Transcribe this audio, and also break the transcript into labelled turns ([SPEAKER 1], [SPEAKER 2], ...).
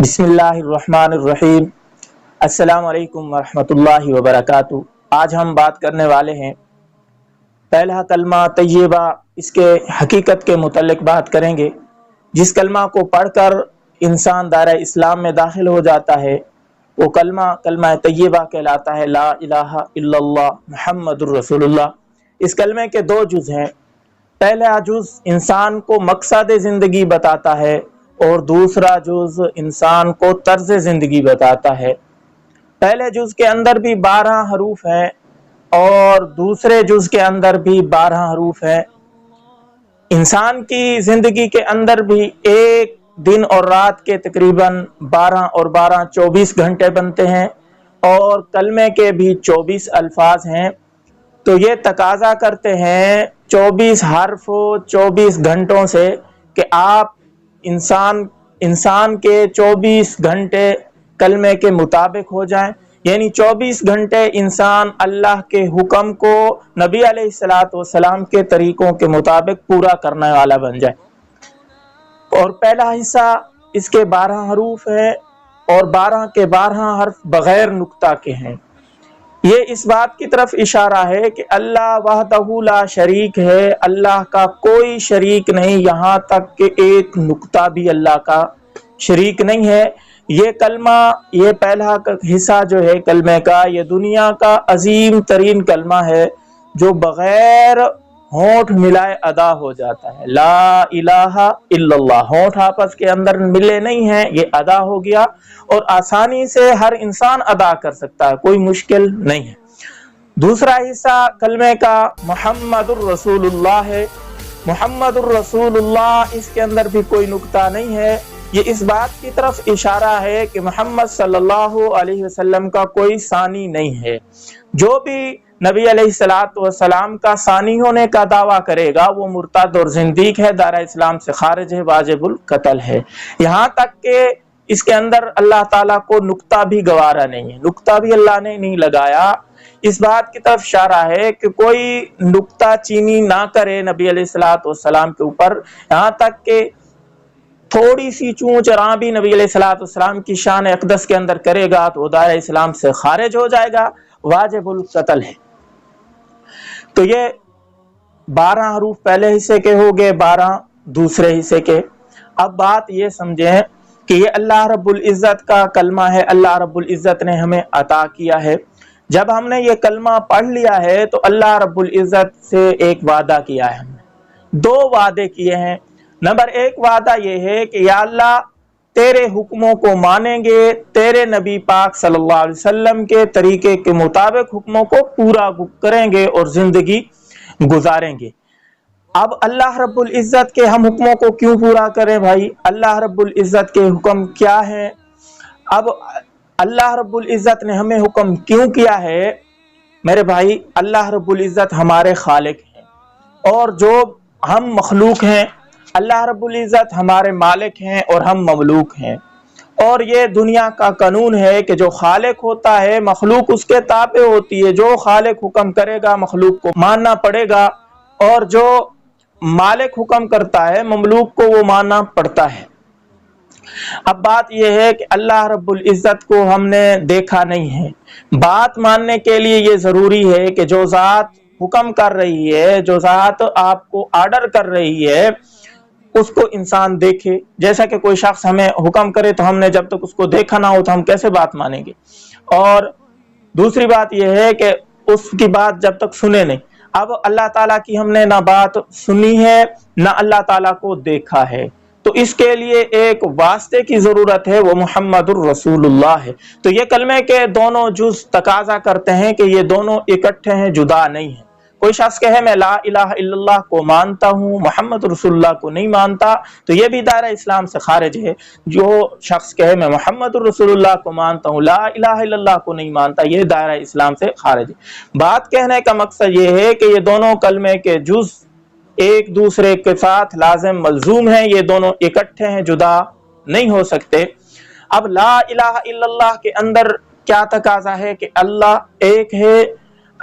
[SPEAKER 1] بسم اللہ الرحمن الرحیم۔ السلام علیکم ورحمۃ اللہ وبرکاتہ۔ آج ہم بات کرنے والے ہیں پہلا کلمہ طیبہ، اس کے حقیقت کے متعلق بات کریں گے۔ جس کلمہ کو پڑھ کر انسان دائرہ اسلام میں داخل ہو جاتا ہے وہ کلمہ طیبہ کہلاتا ہے، لا الہ الا اللہ محمد الرسول اللہ۔ اس کلمے کے دو جز ہیں۔ پہلا جز انسان کو مقصد زندگی بتاتا ہے اور دوسرا جز انسان کو طرز زندگی بتاتا ہے۔ پہلے جز کے اندر بھی 12 حروف ہیں اور دوسرے جز کے اندر بھی 12 حروف ہیں۔ انسان کی زندگی کے اندر بھی ایک دن اور رات کے تقریباً 12 اور 12 24 گھنٹے بنتے ہیں اور کلمے کے بھی 24 الفاظ ہیں، تو یہ تقاضا کرتے ہیں 24 حرف 24 گھنٹوں سے کہ آپ انسان کے 24 گھنٹے کلمے کے مطابق ہو جائیں، یعنی 24 گھنٹے انسان اللہ کے حکم کو نبی علیہ الصلوۃ والسلام کے طریقوں کے مطابق پورا کرنے والا بن جائے۔ اور پہلا حصہ اس کے 12 حروف ہیں اور 12 کے 12 حرف بغیر نقطہ کے ہیں۔ یہ اس بات کی طرف اشارہ ہے کہ اللہ وحدہ لا شریک ہے، اللہ کا کوئی شریک نہیں، یہاں تک کہ ایک نقطہ بھی اللہ کا شریک نہیں ہے۔ یہ کلمہ، یہ پہلا حصہ جو ہے کلمے کا، یہ دنیا کا عظیم ترین کلمہ ہے جو بغیر ہونٹ ملائے ادا ہو جاتا ہے۔ لا الہ الا اللہ، ہونٹ آپس کے اندر ملے نہیں ہیں، یہ ادا ہو گیا اور آسانی سے ہر انسان ادا کر سکتا ہے، کوئی مشکل نہیں ہے۔ دوسرا حصہ کلمے کا محمد الرسول اللہ ہے۔ محمد الرسول اللہ، اس کے اندر بھی کوئی نقطہ نہیں ہے۔ یہ اس بات کی طرف اشارہ ہے کہ محمد صلی اللہ علیہ وسلم کا کوئی ثانی نہیں ہے۔ جو بھی نبی علیہ الصلوۃ والسلام کا ثانی ہونے کا دعویٰ کرے گا وہ مرتد اور زندیق ہے، دائرہ اسلام سے خارج ہے، واجب القتل ہے۔ یہاں تک کہ اس کے اندر اللہ تعالیٰ کو نقطہ بھی گوارا نہیں ہے، نقطہ بھی اللہ نے نہیں لگایا۔ اس بات کی طرف اشارہ ہے کہ کوئی نقطہ چینی نہ کرے نبی علیہ الصلوۃ والسلام کے اوپر، یہاں تک کہ تھوڑی سی چونچ راں بھی نبی علیہ الصلوۃ والسلام کی شان اقدس کے اندر کرے گا تو وہ دائرہ اسلام سے خارج ہو جائے گا، واجب القتل ہے۔ تو یہ 12 حروف پہلے حصے کے ہو گئے، 12 دوسرے حصے کے۔ اب بات یہ سمجھیں کہ یہ اللہ رب العزت کا کلمہ ہے، اللہ رب العزت نے ہمیں عطا کیا ہے۔ جب ہم نے یہ کلمہ پڑھ لیا ہے تو اللہ رب العزت سے ایک وعدہ کیا ہے، ہم نے 2 وعدے کیے ہیں۔ نمبر 1 وعدہ یہ ہے کہ یا اللہ تیرے حکموں کو مانیں گے، تیرے نبی پاک صلی اللہ علیہ وسلم کے طریقے کے مطابق حکموں کو پورا کریں گے اور زندگی گزاریں گے۔ اب اللہ رب العزت کے ہم حکموں کو کیوں پورا کریں بھائی؟ اللہ رب العزت کے حکم کیا ہیں؟ اب اللہ رب العزت نے ہمیں حکم کیوں کیا ہے میرے بھائی؟ اللہ رب العزت ہمارے خالق ہیں اور جو ہم مخلوق ہیں، اللہ رب العزت ہمارے مالک ہیں اور ہم مملوک ہیں۔ اور یہ دنیا کا قانون ہے کہ جو خالق ہوتا ہے مخلوق اس کے تابع ہوتی ہے، جو خالق حکم کرے گا مخلوق کو ماننا پڑے گا، اور جو مالک حکم کرتا ہے مملوک کو وہ ماننا پڑتا ہے۔ اب بات یہ ہے کہ اللہ رب العزت کو ہم نے دیکھا نہیں ہے۔ بات ماننے کے لیے یہ ضروری ہے کہ جو ذات حکم کر رہی ہے، جو ذات آپ کو آرڈر کر رہی ہے، اس کو انسان دیکھے۔ جیسا کہ کوئی شخص ہمیں حکم کرے تو ہم نے جب تک اس کو دیکھا نہ ہو تو ہم کیسے بات مانیں گے؟ اور دوسری بات یہ ہے کہ اس کی بات جب تک سنے نہیں۔ اب اللہ تعالیٰ کی ہم نے نہ بات سنی ہے نہ اللہ تعالیٰ کو دیکھا ہے، تو اس کے لیے ایک واسطے کی ضرورت ہے، وہ محمد الرسول اللہ ہے۔ تو یہ کلمے کے دونوں جز تقاضا کرتے ہیں کہ یہ دونوں اکٹھے ہیں، جدا نہیں ہیں۔ کوئی شخص کہے میں لا الہ الا اللہ کو مانتا ہوں، محمد رسول اللہ کو نہیں مانتا، تو یہ بھی دائرہ اسلام سے خارج ہے۔ جو شخص کہے میں محمد رسول اللہ کو مانتا ہوں، لا الہ الا اللہ کو نہیں مانتا، یہ دائرہ اسلام سے خارج ہے۔ بات کہنے کا مقصد یہ ہے کہ یہ دونوں کلمے کے جز ایک دوسرے کے ساتھ لازم ملزوم ہیں، یہ دونوں اکٹھے ہیں، جدا نہیں ہو سکتے۔ اب لا الہ الا اللہ کے اندر کیا تقاضا ہے کہ اللہ ایک ہے،